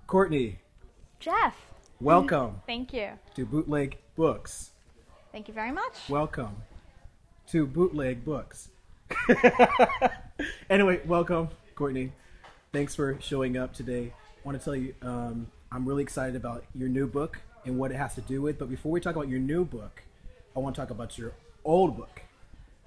Courtney, Jeff. welcome Thank you. to Bootleg Books. Thank you very much. Welcome to Bootleg Books. Anyway, welcome, Courtney. Thanks for showing up today. I want to tell you, I'm really excited about your new book and what it has to do with. But before we talk about your new book, I want to talk about your old book.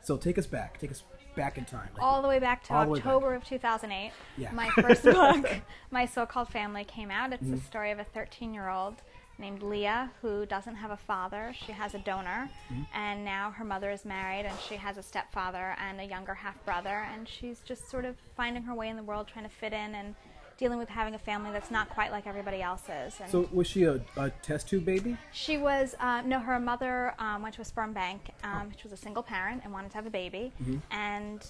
So take us back in time. All the way back to all the way October of 2008. Yeah. My first book, My So-Called Family, came out. It's the story of a 13-year-old named Leah who doesn't have a father. She has a donor, and now her mother is married, and she has a stepfather and a younger half-brother, and she's just sort of finding her way in the world, trying to fit in and dealing with having a family that's not quite like everybody else's. And So was she a test tube baby? she was, no, her mother went to a sperm bank. She was a single parent and wanted to have a baby, and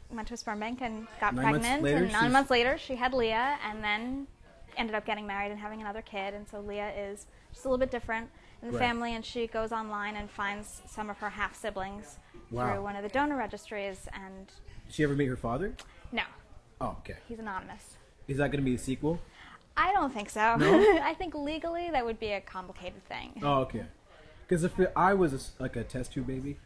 went to a sperm bank and got 9 months pregnant. later, And 9 months later, she had Leah, and then ended up getting married and having another kid. And so Leah is just a little bit different in the Right. family, and she goes online and finds some of her half-siblings Wow. through one of the donor registries. And Did she ever meet her father? no, Oh, okay. he's anonymous. Is that going to be a sequel? I don't think so. No? I think legally that would be a complicated thing. Oh, okay. Because if I was like a test tube baby,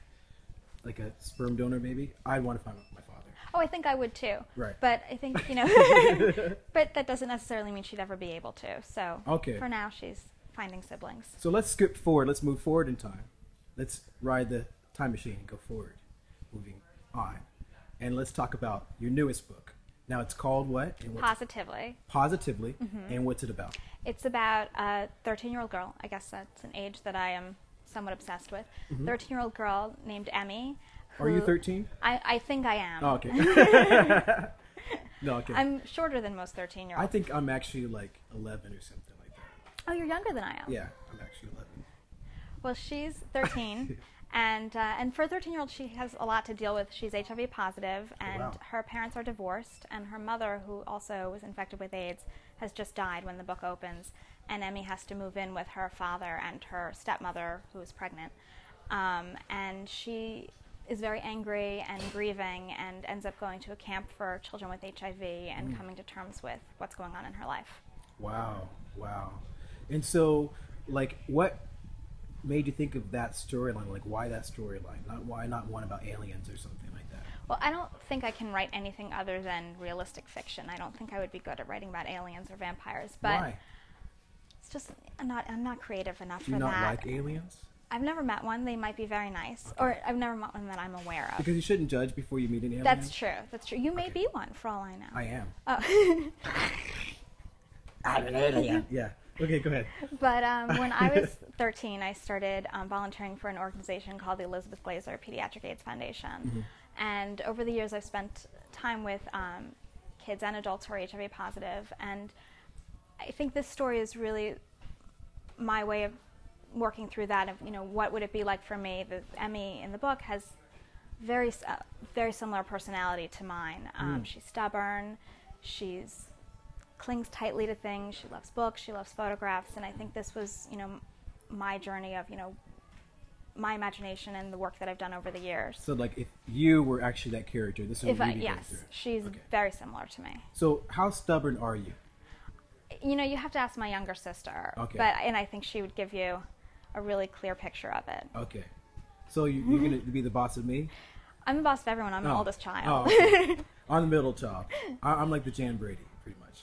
like a sperm donor baby, I'd want to find my father. Oh, I think I would too. Right. But I think, but that doesn't necessarily mean she'd ever be able to. So Okay. for now, she's finding siblings. So let's skip forward. Let's move forward in time. Let's ride the time machine and go forward, moving on. And let's talk about your newest book. Now it's called what? And what's Positively. Positively. And what's it about? It's about a 13-year-old girl. I guess that's an age that I am somewhat obsessed with. 13-year-old girl named Emmy. Are you who- 13? I think I am. Oh, okay. No, okay. I'm shorter than most 13-year-olds. I think I'm actually like 11 or something like that. Oh, you're younger than I am. Yeah, I'm actually 11. Well, she's 13, and for a 13-year-old, she has a lot to deal with. She's HIV positive, and wow. her parents are divorced, and her mother, who also was infected with AIDS, has just died when the book opens, and Emmy has to move in with her father and her stepmother, who is pregnant, and she is very angry and grieving and ends up going to a camp for children with HIV and coming to terms with what's going on in her life. Wow, wow. And so, like, what made you think of that storyline? Like, why that storyline? Why not one about aliens or something like that? Well, I don't think I can write anything other than realistic fiction. I don't think I would be good at writing about aliens or vampires. But Why? it's just I'm not creative enough Do you for not that. like aliens? I've never met one. They might be very nice, or I've never met one that I'm aware of. Because you shouldn't judge before you meet an alien. That's true. That's true. You may Okay. be one, for all I know. I am. Oh. I'm an alien. Yeah. Okay, go ahead. But when I was 13, I started volunteering for an organization called the Elizabeth Glaser Pediatric AIDS Foundation. And over the years, I've spent time with kids and adults who are HIV positive. And I think this story is really my way of working through that. Of what would it be like for me? Emmy in the book has very similar personality to mine. She's stubborn. She's clings tightly to things. She loves books. She loves photographs. And I think this was, my journey of, my imagination and the work that I've done over the years. So, like, if you were actually that character, this is what you'd be going Yes, through. she's Okay. very similar to me. So, how stubborn are you? You have to ask my younger sister. Okay. And I think she would give you a really clear picture of it. Okay. So, you're going to be the boss of me? I'm the boss of everyone. I'm the Oh. oldest child. Oh, okay. I'm the middle child. I'm like the Jan Brady, pretty much.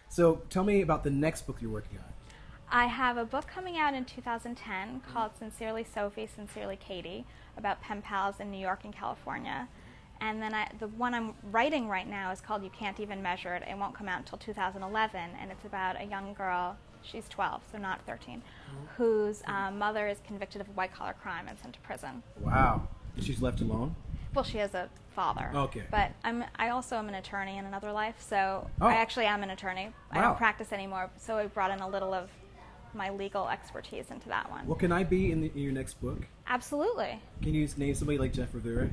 So, tell me about the next book you're working on. I have a book coming out in 2010 called Sincerely Sophie, Sincerely Katie, about pen pals in New York and California. And then the one I'm writing right now is called You Can't Even Measure It. It won't come out until 2011, and it's about a young girl, she's 12, so not 13, whose mother is convicted of a white-collar crime and sent to prison. Wow. She's left alone? Well, she has a father. Okay. But I also am an attorney in another life, so Oh. I actually am an attorney. I Wow. don't practice anymore, so I brought in a little of my legal expertise into that one. Well, can I be in your next book? Absolutely. Can you name somebody like Jeff Rivera?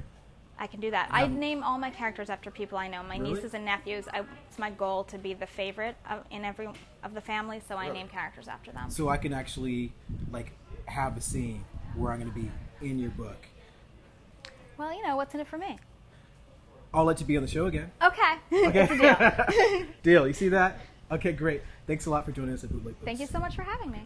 I can do that. I name all my characters after people I know. My Really? nieces and nephews. It's my goal to be the favorite in every of the family, so I name characters after them. So I can actually, like, have a scene where I'm going to be in your book. Well, what's in it for me? I'll let you be on the show again. Okay. Okay. It's a deal. Deal. You see that? Okay, great. Thanks a lot for joining us at Bootleg Books. Thank you so much for having me.